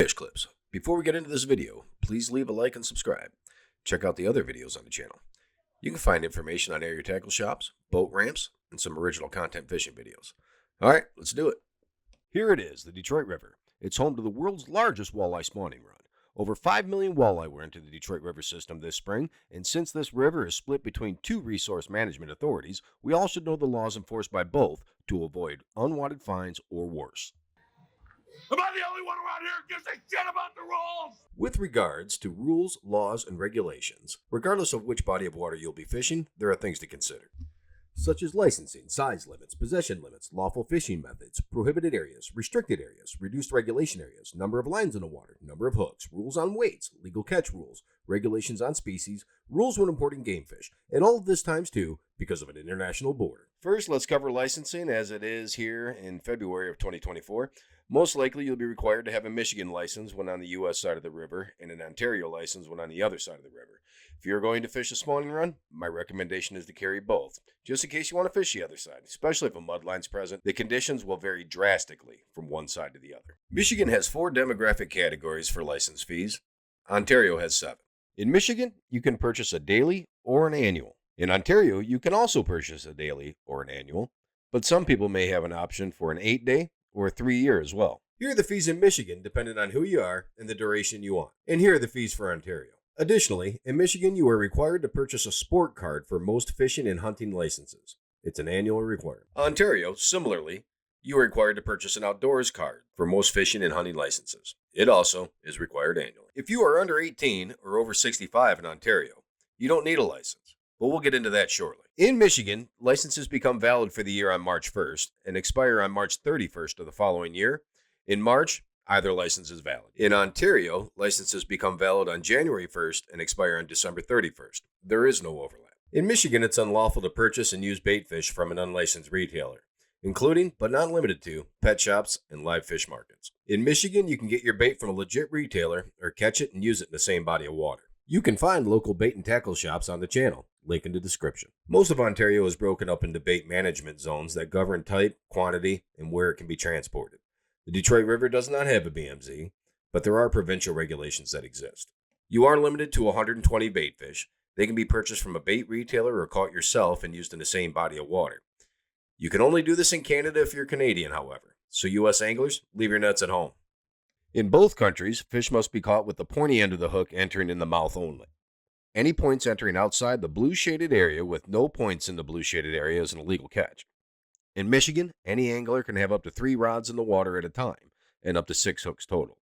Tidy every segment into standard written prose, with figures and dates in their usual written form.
fish clips. Before we get into this video, please leave a like and subscribe. Check out the other videos on the channel. You can find information on area tackle shops, boat ramps, and some original content fishing videos. All right, let's do it. Here it is, the Detroit River. It's home to the world's largest walleye spawning run. Over 5 million walleye were into the Detroit River system this spring, and since this river is split between two resource management authorities, we all should know the laws enforced by both to avoid unwanted fines or worse. Am I the only one around here who gives a shit about the rules? With regards to rules, laws, and regulations, regardless of which body of water you'll be fishing, there are things to consider, such as licensing, size limits, possession limits, lawful fishing methods, prohibited areas, restricted areas, reduced regulation areas, number of lines in the water, number of hooks, rules on weights, legal catch rules, regulations on species, rules when importing game fish, and all of this times two because of an international border. First, let's cover licensing as it is here in February of 2024. Most likely, you'll be required to have a Michigan license when on the U.S. side of the river and an Ontario license when on the other side of the river. If you're going to fish a spawning run, my recommendation is to carry both, just in case you want to fish the other side, especially if a mudline's present. The conditions will vary drastically from one side to the other. Michigan has 4 demographic categories for license fees. Ontario has 7. In Michigan, you can purchase a daily or an annual. In Ontario, you can also purchase a daily or an annual, but some people may have an option for an 8-day or 3-year as well. Here are the fees in Michigan depending on who you are and the duration you want. And here are the fees for Ontario. Additionally, in Michigan, you are required to purchase a sport card for most fishing and hunting licenses. It's an annual requirement. Ontario, similarly, you are required to purchase an outdoors card for most fishing and hunting licenses. It also is required annually. If you are under 18 or over 65 in Ontario, you don't need a license, but we'll get into that shortly. In Michigan, licenses become valid for the year on March 1st and expire on March 31st of the following year. In March, either license is valid. In Ontario, licenses become valid on January 1st and expire on December 31st. There is no overlap. In Michigan, it's unlawful to purchase and use bait fish from an unlicensed retailer, including, but not limited to, pet shops and live fish markets. In Michigan, you can get your bait from a legit retailer or catch it and use it in the same body of water. You can find local bait and tackle shops on the channel, link in the description. Most of Ontario is broken up into bait management zones that govern type, quantity, and where it can be transported. The Detroit River does not have a BMZ, but there are provincial regulations that exist. You are limited to 120 bait fish. They can be purchased from a bait retailer or caught yourself and used in the same body of water. You can only do this in Canada if you're Canadian, however, so U.S. anglers, leave your nets at home. In both countries, fish must be caught with the pointy end of the hook entering in the mouth only. Any points entering outside the blue shaded area with no points in the blue shaded area is an illegal catch. In Michigan, any angler can have up to 3 rods in the water at a time and up to 6 hooks total.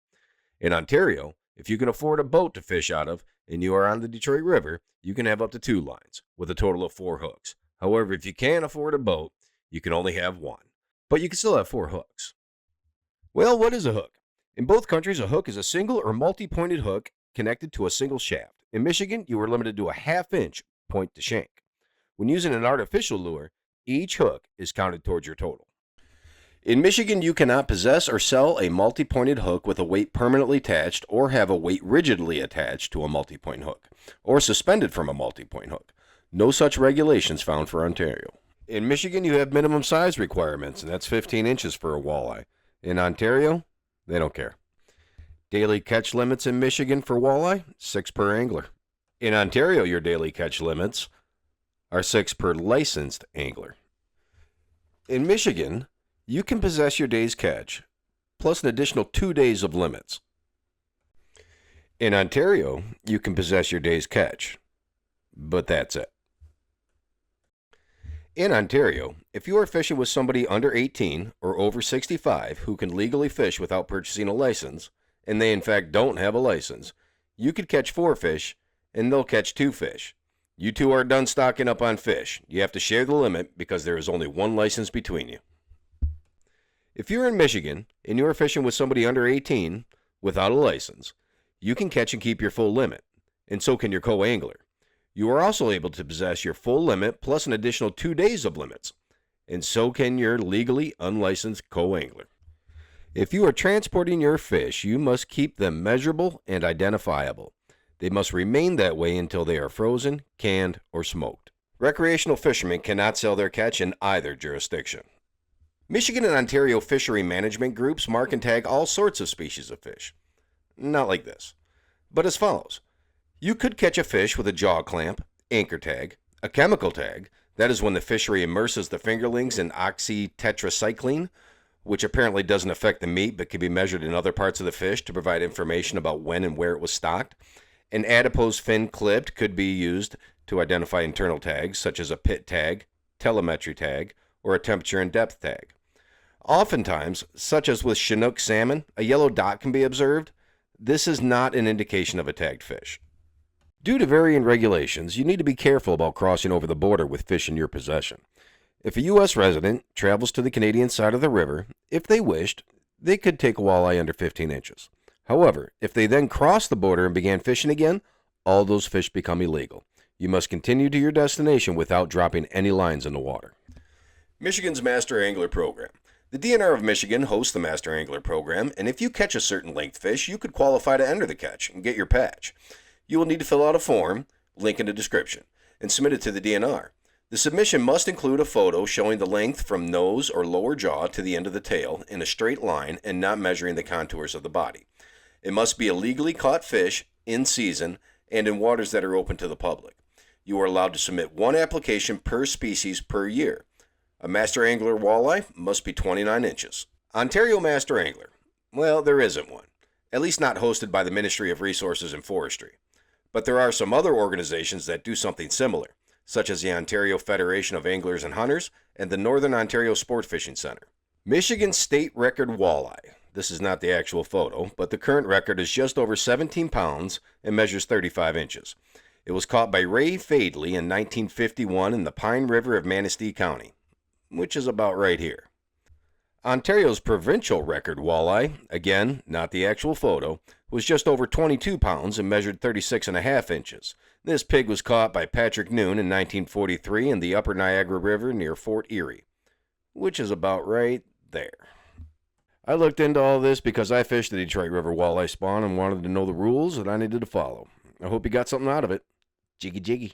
In Ontario, if you can afford a boat to fish out of and you are on the Detroit River, you can have up to 2 lines with a total of 4 hooks. However, if you can't afford a boat, you can only have 1, but you can still have 4 hooks. Well, what is a hook? In both countries, a hook is a single or multi-pointed hook connected to a single shaft. In Michigan, you are limited to a 1/2 inch point to shank. When using an artificial lure, each hook is counted towards your total. In Michigan, you cannot possess or sell a multi-pointed hook with a weight permanently attached or have a weight rigidly attached to a multi-point hook or suspended from a multi-point hook. No such regulations found for Ontario. In Michigan, you have minimum size requirements, and that's 15 inches for a walleye. In Ontario, they don't care. Daily catch limits in Michigan for walleye, 6 per angler. In Ontario, your daily catch limits are 6 per licensed angler. In Michigan, you can possess your day's catch, plus an additional 2 days of limits. In Ontario, you can possess your day's catch, but that's it. In Ontario, if you are fishing with somebody under 18 or over 65 who can legally fish without purchasing a license, and they in fact don't have a license, you could catch 4 fish and they'll catch 2 fish. You two are done stocking up on fish. You have to share the limit because there is only 1 license between you. If you're in Michigan and you are fishing with somebody under 18 without a license, you can catch and keep your full limit, and so can your co-angler. You are also able to possess your full limit plus an additional 2 days of limits, and so can your legally unlicensed co-angler. If you are transporting your fish, you must keep them measurable and identifiable. They must remain that way until they are frozen, canned, or smoked. Recreational fishermen cannot sell their catch in either jurisdiction. Michigan and Ontario fishery management groups mark and tag all sorts of species of fish. Not like this, but as follows. You could catch a fish with a jaw clamp, anchor tag, a chemical tag, that is when the fishery immerses the fingerlings in oxytetracycline, which apparently doesn't affect the meat but can be measured in other parts of the fish to provide information about when and where it was stocked. An adipose fin clipped could be used to identify internal tags, such as a pit tag, telemetry tag, or a temperature and depth tag. Oftentimes, such as with Chinook salmon, a yellow dot can be observed. This is not an indication of a tagged fish. Due to varying regulations, you need to be careful about crossing over the border with fish in your possession. If a U.S. resident travels to the Canadian side of the river, if they wished, they could take a walleye under 15 inches. However, if they then crossed the border and began fishing again, all those fish become illegal. You must continue to your destination without dropping any lines in the water. Michigan's Master Angler Program. The DNR of Michigan hosts the Master Angler Program, and if you catch a certain length fish, you could qualify to enter the catch and get your patch. You will need to fill out a form, link in the description, and submit it to the DNR. The submission must include a photo showing the length from nose or lower jaw to the end of the tail in a straight line and not measuring the contours of the body. It must be a legally caught fish, in season, and in waters that are open to the public. You are allowed to submit one application per species per year. A Master Angler walleye must be 29 inches. Ontario Master Angler. Well, there isn't one, at least not hosted by the Ministry of Resources and Forestry. But there are some other organizations that do something similar, such as the Ontario Federation of Anglers and Hunters and the Northern Ontario Sport Fishing Center. Michigan State Record Walleye. This is not the actual photo, but the current record is just over 17 pounds and measures 35 inches. It was caught by Ray Fadley in 1951 in the Pine River of Manistee County, which is about right here. Ontario's provincial record walleye, again, not the actual photo, was just over 22 pounds and measured 36.5 inches. This pig was caught by Patrick Noon in 1943 in the Upper Niagara River near Fort Erie, which is about right there. I looked into all this because I fished the Detroit River walleye spawn and wanted to know the rules that I needed to follow. I hope you got something out of it. Jiggy jiggy.